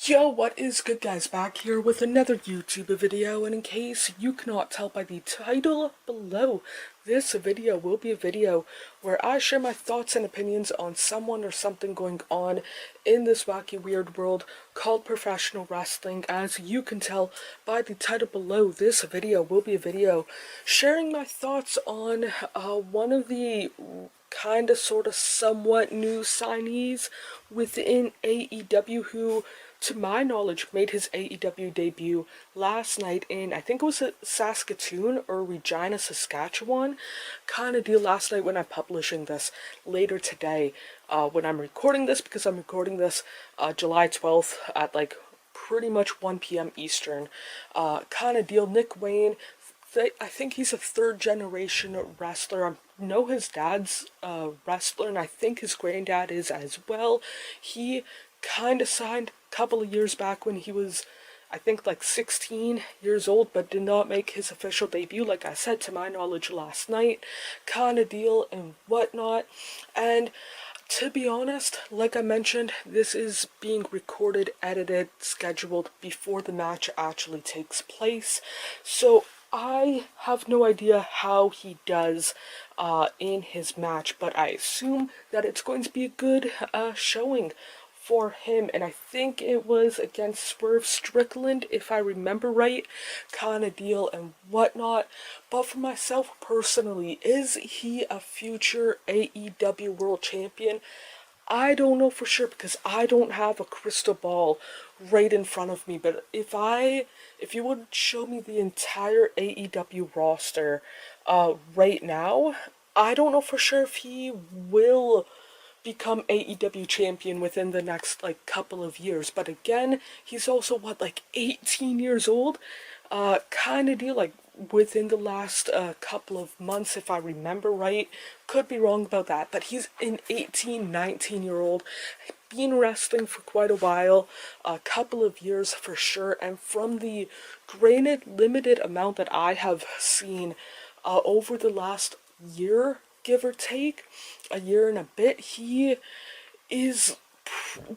Yo, what is good, guys? Back here with another YouTube video, and in case you cannot tell by the title below, this video will be a video where I share my thoughts and opinions on someone or something going on in this wacky weird world called professional wrestling. As you can tell by the title below, this video will be a video sharing my thoughts on one of the kind of sort of somewhat new signees within AEW who, to my knowledge, made his AEW debut last night in, I think it was Saskatoon or Regina, Saskatchewan kind of deal last night when I'm publishing this later today, when I'm recording this, because I'm recording this July 12th at like pretty much 1 p.m. Eastern kind of deal. Nick Wayne, I think he's a third generation wrestler. I know his dad's a wrestler, and I think his granddad is as well. He kind of signed a couple of years back when he was, I think, like 16 years old, but did not make his official debut, like I said, to my knowledge, last night kind of deal and whatnot. And to be honest, like I mentioned, this is being recorded, edited, scheduled before the match actually takes place, so I have no idea how he does in his match, but I assume that it's going to be a good showing for him, and I think it was against Swerve Strickland, if I remember right, kind of deal and whatnot. But for myself personally, is he a future AEW World Champion? I don't know for sure, because I don't have a crystal ball right in front of me, but if you would show me the entire AEW roster right now, I don't know for sure if he will become AEW champion within the next like couple of years. But again, he's also what, like 18 years old, kind of deal, like within the last couple of months, if I remember right. Could be wrong about that, but he's an 18, 19-year-old, been wrestling for quite a while, a couple of years for sure, and from the granted limited amount that I have seen over the last year, give or take, a year and a bit, he is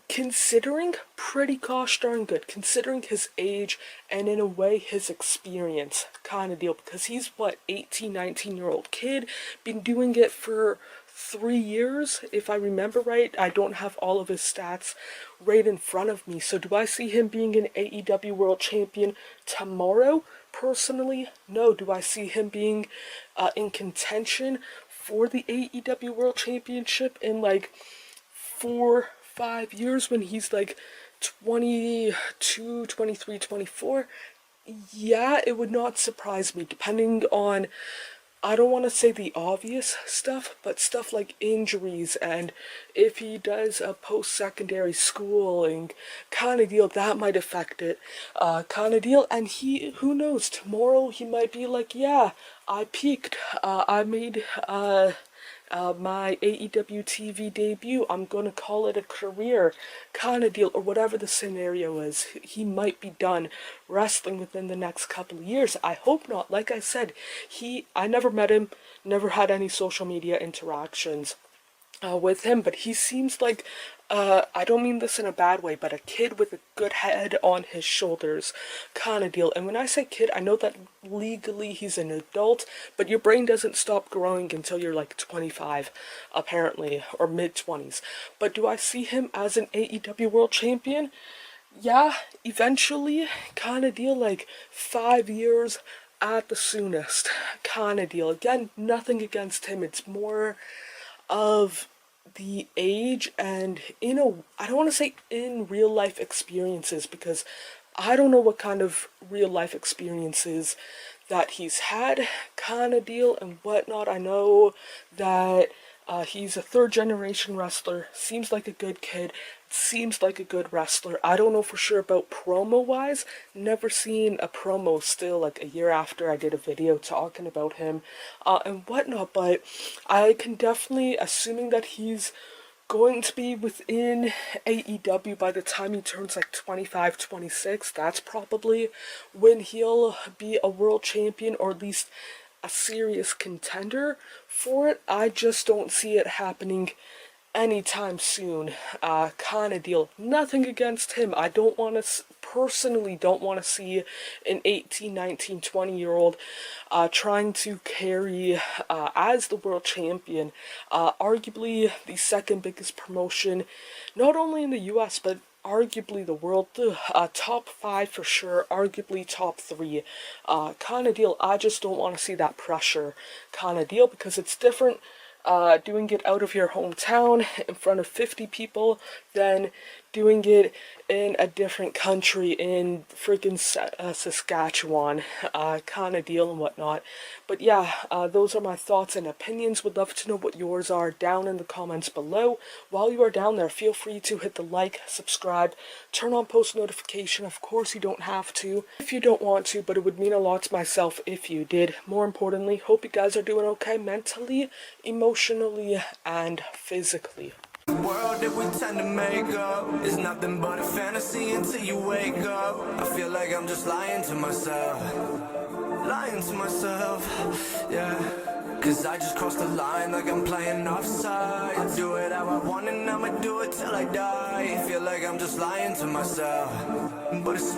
considering pretty gosh darn good, considering his age and in a way his experience kind of deal, because he's what, 18, 19-year-old kid, been doing it for 3 years, if I remember right. I don't have all of his stats right in front of me, so do I see him being an AEW World Champion tomorrow? Personally, no. Do I see him being in contention for the AEW World Championship in like 4-5 years when he's like 22, 23, 24? Yeah, it would not surprise me, depending on, I don't want to say the obvious stuff, but stuff like injuries, and if he does a post-secondary schooling kind of deal, that might affect it, kind of deal. And who knows, tomorrow he might be like, yeah, I peaked, I made my AEW TV debut, I'm gonna call it a career kind of deal, or whatever the scenario is. He might be done wrestling within the next couple of years. I hope not. Like I said, I never met him, never had any social media interactions with him, but he seems like, I don't mean this in a bad way, but a kid with a good head on his shoulders kind of deal. And when I say kid, I know that legally he's an adult, but your brain doesn't stop growing until you're like 25, apparently, or mid-20s. But do I see him as an AEW World Champion? Yeah, eventually, kind of deal, like 5 years at the soonest kind of deal. Again, nothing against him, it's more of the age and, I don't want to say in real life experiences, because I don't know what kind of real life experiences that he's had kind of deal and whatnot. I know that he's a third generation wrestler, seems like a good kid, seems like a good wrestler. I don't know for sure about promo wise, never seen a promo still, like a year after I did a video talking about him and whatnot, but I can definitely, assuming that he's going to be within AEW by the time he turns like 25, 26, that's probably when he'll be a world champion, or at least a serious contender for it. I just don't see it happening anytime soon, kind of deal. Nothing against him. I don't want to, personally don't want to see an 18, 19, 20-year-old trying to carry as the world champion, arguably the second biggest promotion, not only in the US, but arguably the world, top 5 for sure, arguably top 3, kind of deal. I just don't want to see that pressure kind of deal, because it's different doing it out of your hometown in front of 50 people than doing it in a different country in freaking Saskatchewan, kind of deal and whatnot. But yeah, those are my thoughts and opinions. Would love to know what yours are down in the comments below. While you are down there, feel free to hit the like, subscribe, turn on post notification. Of course, you don't have to if you don't want to, but it would mean a lot to myself if you did. More importantly, hope you guys are doing okay mentally, emotionally, and physically. The world that we tend to make up is nothing but a fantasy until you wake up. I feel like I'm just lying to myself, yeah. Cause I just crossed the line like I'm playing offside. Do it how I want and I'ma do it till I die. Feel like I'm just lying to myself, but it's